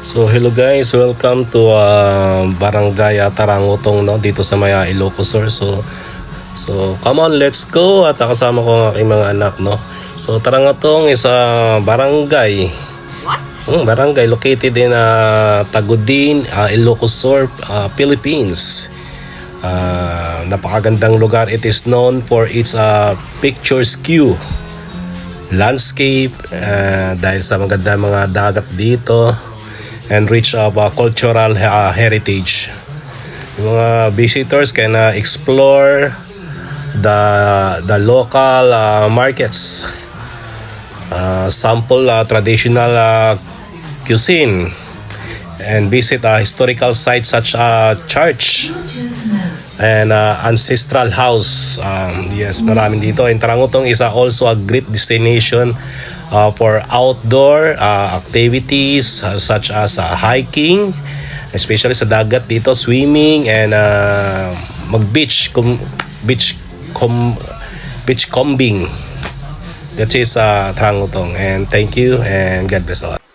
So hello guys, welcome to Barangay Tarangutong, no, dito sa Maya Ilocos Sur. So come on, let's go. At kasama ko ang aking mga anak, no. So Tarangutong is a barangay. Barangay located in Tagudin, Ilocos Sur, Philippines. Napakagandang lugar. It is known for its picturesque landscape, dahil sa maganda mga dagat dito, and rich of cultural heritage. Yung mga visitors can explore the local markets, sample traditional cuisine, and visit historical sites such as church and ancestral house. Yes, maraming dito. And Tarangutong is also a great destination for outdoor activities such as hiking, especially sa dagat dito, swimming, and beach combing. That is Tarangutong. And thank you and God bless all.